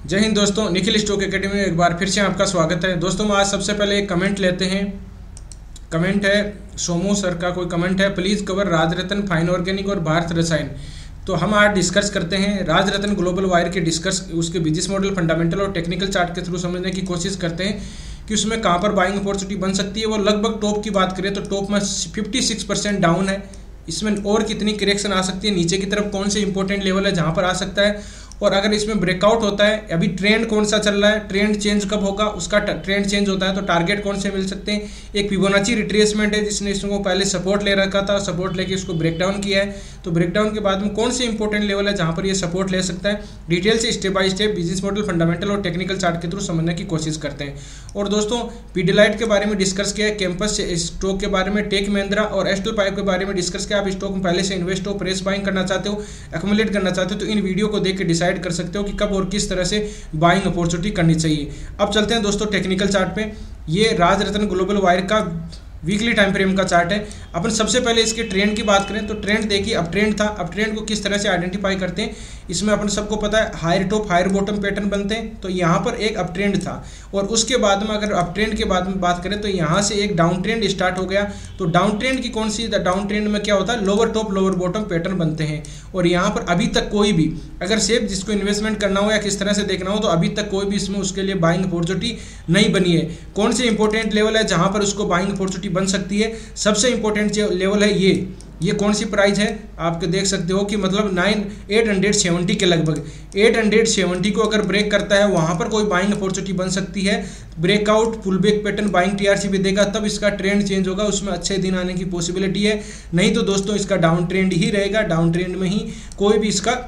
जय हिंद दोस्तों, Nikhil stock academy में एक बार फिर से आपका स्वागत है। दोस्तों आज सबसे पहले एक कमेंट लेते हैं। कमेंट है सोमू सर का, कोई कमेंट है, please cover Rajratna fine organic और भारत रसायन। तो हम आज डिस्कस करते हैं राजरत्न ग्लोबल वायर के उसके बिजनेस मॉडल, फंडामेंटल और टेक्निकल चार्ट के थ्रू समझने की कोशिश करते हैं कि उसमें कहाँ पर बाइंग अपॉर्चुनिटी बन सकती है। वो लगभग टॉप की बात करें तो टॉप में 56% डाउन है। इसमें और कितनी करेक्शन आ सकती है, नीचे की तरफ कौन से इंपॉर्टेंट लेवल है जहाँ पर आ सकता है, और अगर इसमें ब्रेकआउट होता है, अभी ट्रेंड कौन सा चल रहा है, ट्रेंड चेंज कब होगा, उसका ट्रेंड चेंज होता है तो टारगेट कौन से मिल सकते हैं। एक फिबोनाची रिट्रेसमेंट है जिसने इसको पहले सपोर्ट ले रखा था, सपोर्ट लेके इसको ब्रेकडाउन किया है, तो ब्रेकडाउन के बाद में कौन से इंपॉर्टेंट लेवल है जहां पर ये सपोर्ट ले सकता है। डिटेल से step by step business model, fundamental और टेक्निकल चार्ट के थ्रू समझने की कोशिश करते हैं। और दोस्तों पीडीलाइट के बारे में डिस्कस किया है, कैंपस स्टॉक के बारे में, टेक महिंद्रा और एस्टल पाइप के बारे में डिस्कस किया। आप स्टॉक में पहले से इन्वेस्ट हो, प्रेस बाइंग करना चाहते हो, एक्युमुलेट करना चाहते हो, तो इन वीडियो को देख के डिसाइड कर सकते हो कि कब और किस तरह से बाइंग अपॉर्चुनिटी करनी चाहिए। अब चलते हैं दोस्तों टेक्निकल चार्ट पे। ये राजरत्न ग्लोबल वायर का वीकली टाइम फ्रेम का चार्ट है। अपन सबसे पहले इसके ट्रेंड की बात करें तो ट्रेंड देखिए, अब ट्रेंड था। अब ट्रेंड को किस तरह से आइडेंटिफाई करते हैं, इसमें अपन सबको पता है higher top higher bottom pattern बनते हैं। तो यहाँ पर एक अप ट्रेंड था और उसके बाद में अगर अप ट्रेंड के बाद में बात करें तो यहाँ से एक डाउन ट्रेंड स्टार्ट हो गया। तो डाउन ट्रेंड की कौन सी, डाउन ट्रेंड में क्या होता है, lower top lower bottom pattern बनते हैं। और यहाँ पर अभी तक कोई भी अगर सेफ जिसको इन्वेस्टमेंट करना हो या किस तरह से देखना हो तो अभी तक कोई भी इसमें उसके लिए बाइंग अपॉर्चुनिटी नहीं बनी है। कौन से इंपॉर्टेंट लेवल है जहाँ पर उसको बाइंग अपॉर्चुनिटी बन सकती है, सबसे इंपॉर्टेंट लेवल है ये कौन सी प्राइस है, आप देख सकते हो कि मतलब 870 के लगभग, 870 को अगर ब्रेक करता है वहां पर कोई बाइंग अपॉर्चुनिटी बन सकती है। Breakout pull back pattern buying TRC भी देगा तब इसका ट्रेंड चेंज होगा, उसमें अच्छे दिन आने की पॉसिबिलिटी है। नहीं तो दोस्तों इसका डाउन ट्रेंड ही रहेगा, डाउन ट्रेंड में ही कोई भी इसका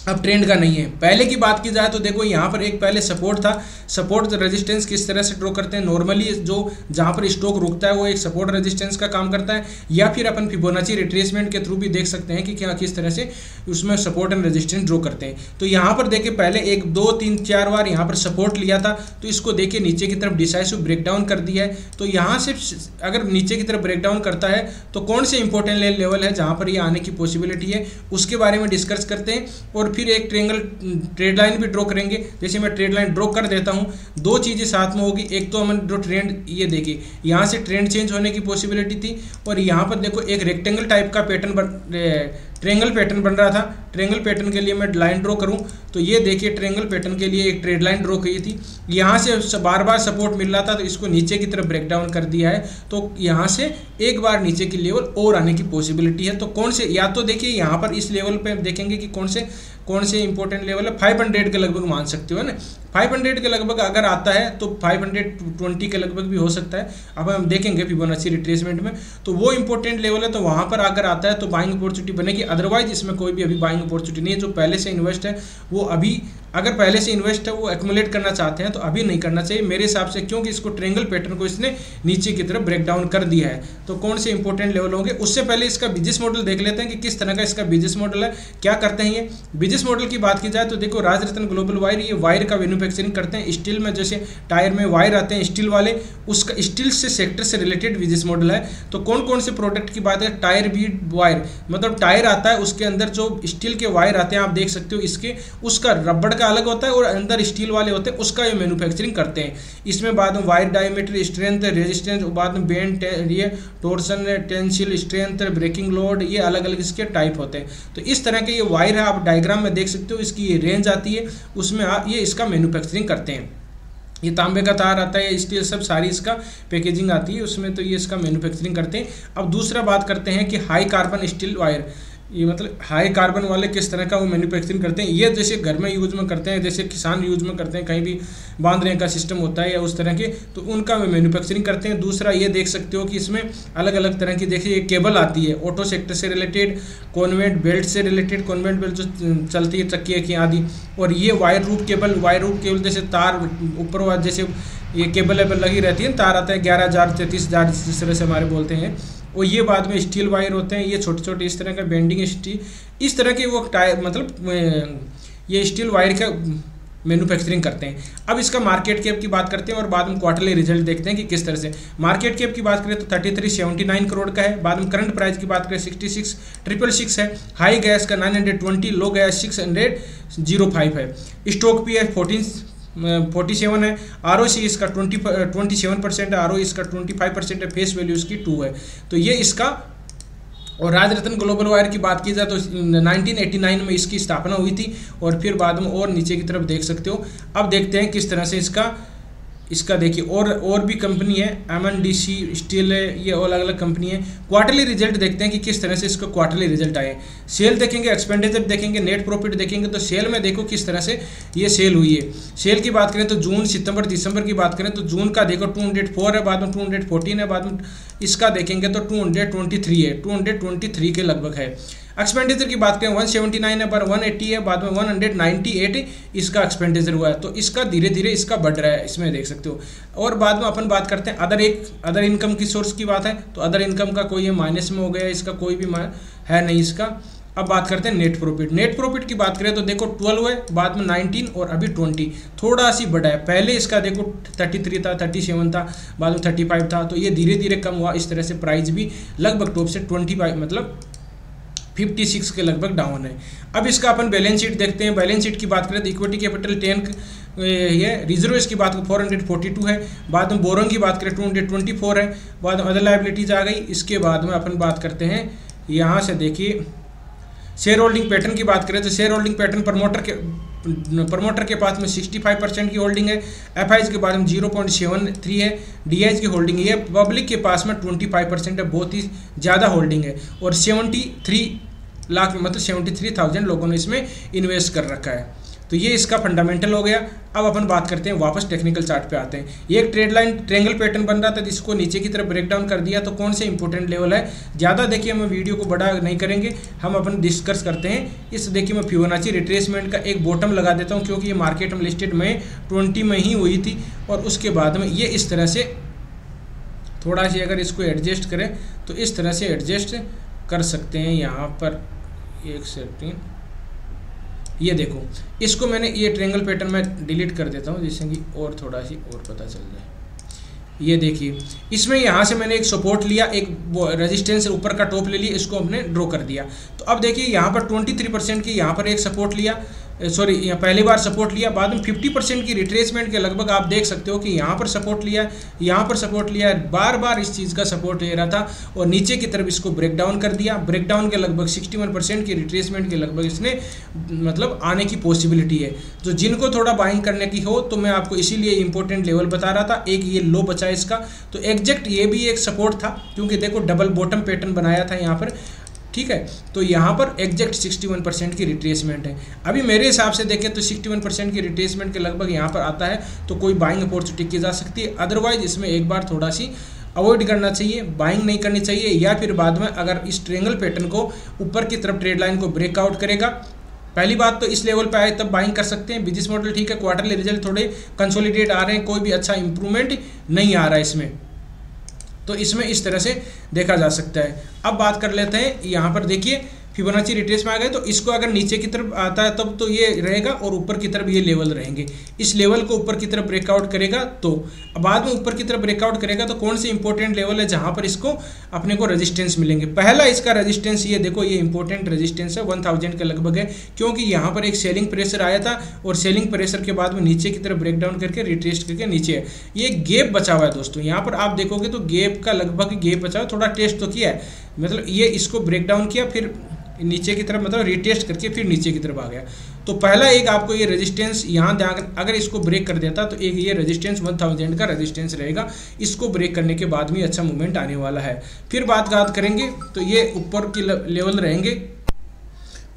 अब ट्रेंड का नहीं है। पहले की बात की जाए तो देखो यहाँ पर एक पहले सपोर्ट था, सपोर्ट रेजिस्टेंस किस तरह से ड्रॉ करते हैं, नॉर्मली जो जहाँ पर स्टॉक रुकता है वो एक सपोर्ट रेजिस्टेंस का काम करता है, या फिर अपन फिबोनाची रिट्रेसमेंट के थ्रू भी देख सकते हैं कि क्या किस तरह से उसमें सपोर्ट एंड रेजिस्टेंस ड्रॉ करते हैं। तो यहाँ पर देखिए पहले 1 2 3 4 बार यहाँ पर सपोर्ट लिया था, तो इसको देखिए नीचे की तरफ डिसाइसिव ब्रेकडाउन कर दिया है। तो यहाँ से अगर नीचे की तरफ ब्रेकडाउन करता है तो कौन से इंपॉर्टेंट लेवल है जहाँ पर ये आने की पॉसिबिलिटी है उसके बारे में डिस्कस करते हैं। और फिर एक ट्रेड लाइन भी ड्रॉ करेंगे। जैसे मैं ट्रेड लाइन ड्रॉ कर देता हूं, दो चीजें साथ में होगी। एक तो हम जो ट्रेंड, ये देखिए यहां से ट्रेंड चेंज होने की पॉसिबिलिटी थी और यहां पर देखो एक रेक्टेंगल टाइप का पैटर्न ट्रेंगल पैटर्न बन रहा था। ट्रेंगल पैटर्न के लिए मैं लाइन ड्रॉ करूं तो ये देखिए ट्रेंगल पैटर्न के लिए एक ट्रेड लाइन ड्रॉ की थी, यहाँ से बार बार सपोर्ट मिल रहा था तो इसको नीचे की तरफ ब्रेक डाउन कर दिया है। तो यहाँ से एक बार नीचे की लेवल और आने की पॉसिबिलिटी है। तो कौन से, या तो देखिए यहाँ पर इस लेवल पे देखेंगे कि कौन से इंपॉर्टेंट लेवल है, 500 के लगभग मान सकते हो ना, 500 के लगभग अगर आता है तो 520 के लगभग भी हो सकता है। अब हम देखेंगे फिबोनाची रिट्रेसमेंट में, तो वो इंपॉर्टेंट लेवल है, तो वहाँ पर अगर आता है तो बाइंग अपॉर्चुनिटी बनेगी। अदरवाइज इसमें कोई भी अभी बाइंग अपॉर्चुनिटी नहीं है। जो पहले से इन्वेस्ट है वो अभी, अगर पहले से इन्वेस्ट है वो एक्युमुलेट करना चाहते हैं तो अभी नहीं करना चाहिए मेरे हिसाब से, क्योंकि इसको ट्रेंगल पैटर्न को इसने नीचे की तरफ ब्रेक डाउन कर दिया है। तो कौन से इंपॉर्टेंट लेवल होंगे, उससे पहले इसका बिजनेस मॉडल देख लेते हैं कि किस तरह का इसका बिजनेस मॉडल है, क्या करते हैं ये। बिजनेस मॉडल की बात की जाए तो देखो राजरत्न ग्लोबल वायर, ये वायर का मैन्युफैक्चरिंग करते हैं। स्टील में जैसे टायर में वायर आते हैं स्टील वाले, उसका स्टील से सेक्टर से रिलेटेड बिजनेस मॉडल है। तो कौन कौन से प्रोडक्ट की बात है, टायर बीड वायर, मतलब टायर आता है उसके अंदर जो स्टील के वायर आते हैं आप देख सकते हो, इसके उसका रबड़ का अलग होता है और अंदर स्टील वाले होते हैं, उसका ये मैन्युफैक्चरिंग करते हैं। इसमें बाद में वायर डायमीटर, स्ट्रेंथ, रेजिस्टेंस, बाद में बेंड, ये torsion, tensile strength, breaking load, ये अलग अलग इसके टाइप होते हैं। तो इस तरह के ये वायर है, आप डायग्राम में देख सकते हो, इसकी ये रेंज आती है, उसमें आप ये इसका मैन्युफैक्चरिंग करते हैं। ये तांबे का तार आता है, स्टील, सब सारी इसका पैकेजिंग आती है उसमें, तो ये इसका मैन्युफैक्चरिंग करते हैं। अब दूसरा बात करते हैं कि हाई कार्बन स्टील वायर, ये मतलब हाई कार्बन वाले किस तरह का वो मैन्युफैक्चरिंग करते हैं। ये जैसे घर में यूज में करते हैं, जैसे किसान यूज में करते हैं, कहीं भी बांधने का सिस्टम होता है या उस तरह के, तो उनका मैन्युफैक्चरिंग करते हैं। दूसरा ये देख सकते हो कि इसमें अलग अलग तरह की, देखिए ये केबल आती है ऑटो सेक्टर से रिलेटेड, कॉन्वेंट बेल्ट से रिलेटेड, कॉन्वेंट बेल्ट जो चलती है चक्की की आदि, और ये वायर रूप केबल जैसे तार ऊपर जैसे ये केबल लगी रहती है, तार आता है 11,000 33,000 जिस तरह से हमारे बोलते हैं, और ये बाद में स्टील वायर होते हैं, ये छोटे छोटे इस तरह का बेंडिंग स्टील, इस तरह के वो टायर, मतलब ये स्टील वायर का मैन्युफैक्चरिंग करते हैं। अब इसका मार्केट कैप की बात करते हैं और बाद में क्वार्टरली रिजल्ट देखते हैं कि किस तरह से। मार्केट कैप की बात करें तो 3379 करोड़ का है। बाद में करंट प्राइस की बात करें 66,666 है। हाई गया इसका 920, लो गया 605 है। स्टॉक पी है 47 है। ROC इसका 27% है। ROE इसका 25% है। फेस वैल्यू इसकी 2 है। तो ये इसका। और राजरत्न ग्लोबल वायर की बात की जाए तो 1989 में इसकी स्थापना हुई थी और फिर बाद में और नीचे की तरफ देख सकते हो। अब देखते हैं किस तरह से इसका देखिए और भी कंपनी है, MNDC स्टील है, ये अलग अलग कंपनी है। क्वार्टरली रिजल्ट देखते हैं कि किस तरह से इसका क्वार्टरली रिजल्ट आए। सेल देखेंगे, एक्सपेंडिचर देखेंगे, नेट प्रॉफिट देखेंगे। तो सेल में देखो किस तरह से ये सेल हुई है। सेल की बात करें तो जून, सितंबर, दिसंबर की बात करें तो जून का देखो 204 है, बाद में 214 है, बाद में इसका देखेंगे तो 223 है, 223 के लगभग है। एक्सपेंडिचर की बात करें 179 है, पर 180 है, बाद में 198 इसका एक्सपेंडिचर हुआ है। तो इसका धीरे धीरे इसका बढ़ रहा है, इसमें देख सकते हो। और बाद में अपन बात करते हैं अदर इनकम की सोर्स की बात है तो अदर इनकम का कोई माइनस में हो गया, इसका कोई भी है नहीं इसका। अब बात करते हैं नेट प्रॉफिट। नेट प्रॉफिट की बात करें तो देखो 12 है, बाद में 19 और अभी 20, थोड़ा सी बढ़ा है। पहले इसका देखो 33 था, 37 था, बाद में 35 था। तो ये धीरे धीरे कम हुआ। इस तरह से प्राइस भी लगभग टॉप से 25 मतलब 56 के लगभग डाउन है। अब इसका अपन बैलेंस शीट देखते हैं। बैलेंस शीट की बात करें तो इक्विटी कैपिटल 10 ये रिजर्व की बात करें 442 है। बाद में बोरोइंग की बात करें 224 है। बाद में अदर लायबिलिटीज आ गई। इसके बाद में अपन बात करते हैं यहाँ से देखिए शेयर होल्डिंग पैटर्न की बात करें तो शेयर होल्डिंग पैटर्न प्रमोटर के पास में 65% की होल्डिंग है। एफआईज के बाद में 0.73 है। डीआईज की होल्डिंग है। पब्लिक के पास में 25% है, बहुत ही ज़्यादा होल्डिंग है। और 73 लाख मतलब 73,000 लोगों ने इसमें इन्वेस्ट कर रखा है। तो ये इसका फंडामेंटल हो गया। अब अपन बात करते हैं वापस टेक्निकल चार्ट पे आते हैं। ये एक ट्रेड लाइन ट्रेंगल पैटर्न बन रहा था जिसको नीचे की तरफ ब्रेक डाउन कर दिया। तो कौन से इंपॉर्टेंट लेवल है, ज़्यादा देखिए हम वीडियो को बड़ा नहीं करेंगे, हम अपन डिस्कस करते हैं। इस देखिए मैं फिबोनाची रिट्रेसमेंट का एक बॉटम लगा देता हूँ क्योंकि ये मार्केट में लिस्टेड में 20 में ही हुई थी। और उसके बाद में ये इस तरह से थोड़ा सी अगर इसको एडजस्ट करें तो इस तरह से एडजस्ट कर सकते हैं। यहाँ पर एक सेकंड, ये देखो इसको मैंने ये ट्रेंगल पैटर्न में डिलीट कर देता हूँ जिससे कि और थोड़ा सी और पता चल जाए। ये देखिए इसमें यहाँ से मैंने एक सपोर्ट लिया, एक रेजिस्टेंस ऊपर का टॉप ले लिया, इसको हमने ड्रॉ कर दिया। तो अब देखिए यहाँ पर 23% की यहाँ पर एक सपोर्ट लिया, सॉरी यहाँ पहली बार सपोर्ट लिया, बाद में 50% की रिट्रेसमेंट के लगभग आप देख सकते हो कि यहाँ पर सपोर्ट लिया, यहाँ पर सपोर्ट लिया, बार बार इस चीज़ का सपोर्ट ले रहा था और नीचे की तरफ इसको ब्रेक डाउन कर दिया। ब्रेक डाउन के लगभग 61% की रिट्रेसमेंट के लगभग इसने मतलब आने की पॉसिबिलिटी है। तो जिनको थोड़ा बाइंग करने की हो तो मैं आपको इसीलिए इंपॉर्टेंट लेवल बता रहा था। एक ये लो बचा इसका, तो एग्जैक्ट ये भी एक सपोर्ट था क्योंकि देखो डबल बॉटम पैटर्न बनाया था यहाँ पर, ठीक है। तो यहाँ पर एग्जैक्ट 61% की रिट्रेसमेंट है। अभी मेरे हिसाब से देखें तो 61% की रिट्रेसमेंट के लगभग यहाँ पर आता है तो कोई बाइंग अपॉर्चुनिटी की जा सकती है। अदरवाइज इसमें एक बार थोड़ा सी अवॉइड करना चाहिए, बाइंग नहीं करनी चाहिए। या फिर बाद में अगर इस ट्रेंगल पैटर्न को ऊपर की तरफ ट्रेड लाइन को ब्रेकआउट करेगा, पहली बात तो इस लेवल पे आए तब बाइंग कर सकते हैं। बिजनेस मॉडल ठीक है, क्वार्टरली रिजल्ट थोड़े कंसोलिडेट आ रहे हैं, कोई भी अच्छा इंप्रूवमेंट नहीं आ रहा है इसमें, तो इसमें इस तरह से देखा जा सकता है। अब बात कर लेते हैं यहाँ पर देखिए फिबोनाची रिट्रेस में आ गए तो इसको अगर नीचे की तरफ आता है तब तो ये रहेगा और ऊपर की तरफ ये लेवल रहेंगे। इस लेवल को ऊपर की तरफ ब्रेकआउट करेगा तो बाद में ऊपर की तरफ ब्रेकआउट करेगा तो कौन से इंपॉर्टेंट लेवल है जहां पर इसको अपने को रेजिस्टेंस मिलेंगे। पहला इसका रेजिस्टेंस ये देखो, ये इंपॉर्टेंट रेजिस्टेंस है 1000 के लगभग है क्योंकि यहाँ पर एक सेलिंग प्रेशर आया था और सेलिंग प्रेशर के बाद में नीचे की तरफ ब्रेकडाउन करके रिट्रेस करके नीचे है। ये गैप बचा हुआ है दोस्तों, यहाँ पर आप देखोगे तो गैप का लगभग गैप बचा हुआ, थोड़ा टेस्ट तो किया है, मतलब ये इसको ब्रेकडाउन किया फिर नीचे की तरफ मतलब रिटेस्ट करके फिर नीचे की तरफ आ गया। तो पहला एक आपको ये रेजिस्टेंस यहाँ अगर इसको ब्रेक कर देता तो एक ये रेजिस्टेंस 1000 का रेजिस्टेंस रहेगा, इसको ब्रेक करने के बाद में अच्छा मूवमेंट आने वाला है। फिर बात करेंगे तो ये ऊपर की लेवल रहेंगे,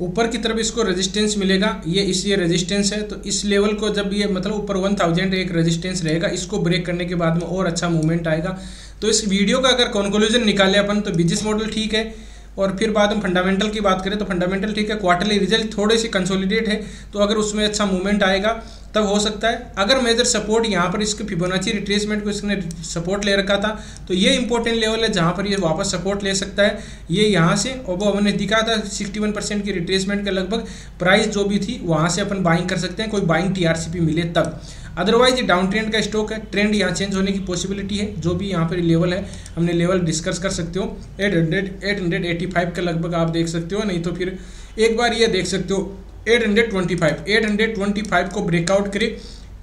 ऊपर की तरफ इसको रेजिस्टेंस मिलेगा, ये रेजिस्टेंस है। तो इस लेवल को जब ये मतलब ऊपर 1000 एक रेजिस्टेंस रहेगा, इसको ब्रेक करने के बाद में और अच्छा मूवमेंट आएगा। तो इस वीडियो का अगर कंक्लूजन निकाले अपन तो बिजनेस मॉडल ठीक है और फिर बाद में फंडामेंटल की बात करें तो फंडामेंटल ठीक है, क्वार्टरली रिजल्ट थोड़े से कंसोलिडेट है तो अगर उसमें अच्छा मूवमेंट आएगा तब हो सकता है। अगर मेजर सपोर्ट यहाँ पर इसके फिबोनाची रिट्रेसमेंट को इसने सपोर्ट ले रखा था, तो ये इंपॉर्टेंट लेवल है जहाँ पर ये वापस सपोर्ट ले सकता है। ये यहाँ से, और वो हमने दिखा था 61% की रिट्रेसमेंट के लगभग प्राइस जो भी थी वहाँ से अपन बाइंग कर सकते हैं, कोई बाइंग टीआरसीपी मिले तब। अदरवाइज ये डाउन ट्रेंड का स्टॉक है, ट्रेंड यहाँ चेंज होने की पॉसिबिलिटी है। जो भी यहाँ पर लेवल है हमने लेवल डिस्कस कर सकते हो 885 के लगभग आप देख सकते हो, नहीं तो फिर एक बार ये देख सकते हो 825 को ब्रेकआउट करे,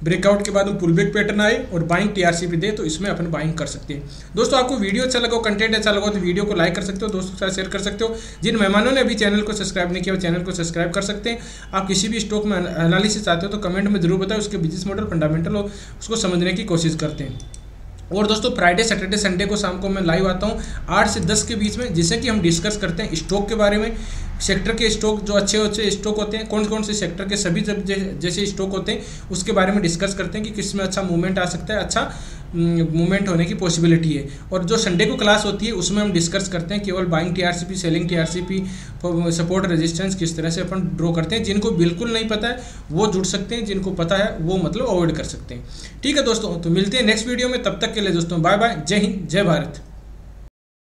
ब्रेकआउट के बाद वो पुलबैक पैटर्न आए और बाइंग टीआरसीपी दे, तो इसमें अपन बाइंग कर सकते हैं। दोस्तों आपको वीडियो अच्छा लगा, कंटेंट अच्छा लगा तो वीडियो को लाइक कर सकते हो, दोस्तों के साथ शेयर कर सकते हो। जिन मेहमानों ने अभी चैनल को सब्सक्राइब नहीं किया वो चैनल को सब्सक्राइब कर सकते हैं। आप किसी भी स्टॉक में एनालिसिस चाहते हो तो कमेंट में जरूर बताओ, उसके बिजनेस मॉडल फंडामेंटल हो उसको समझने की कोशिश करते हैं। और दोस्तों फ्राइडे सैटरडे संडे को शाम को मैं लाइव आता हूँ 8 से 10 के बीच में, जिससे कि हम डिस्कस करते हैं स्टॉक के बारे में, सेक्टर के स्टॉक जो अच्छे स्टॉक होते हैं, कौन कौन से सेक्टर के सभी जैसे स्टॉक होते हैं उसके बारे में डिस्कस करते हैं कि किस में अच्छा मूवमेंट आ सकता है, अच्छा मूवमेंट होने की पॉसिबिलिटी है। और जो संडे को क्लास होती है उसमें हम डिस्कस करते हैं केवल buying TRCP, selling TRCP, support resistance किस तरह से अपन ड्रॉ करते हैं। जिनको बिल्कुल नहीं पता है वो जुड़ सकते हैं, जिनको पता है वो मतलब अवॉइड कर सकते हैं। ठीक है दोस्तों, तो मिलते हैं नेक्स्ट वीडियो में, तब तक के लिए दोस्तों बाय बाय, जय हिंद, जय भारत।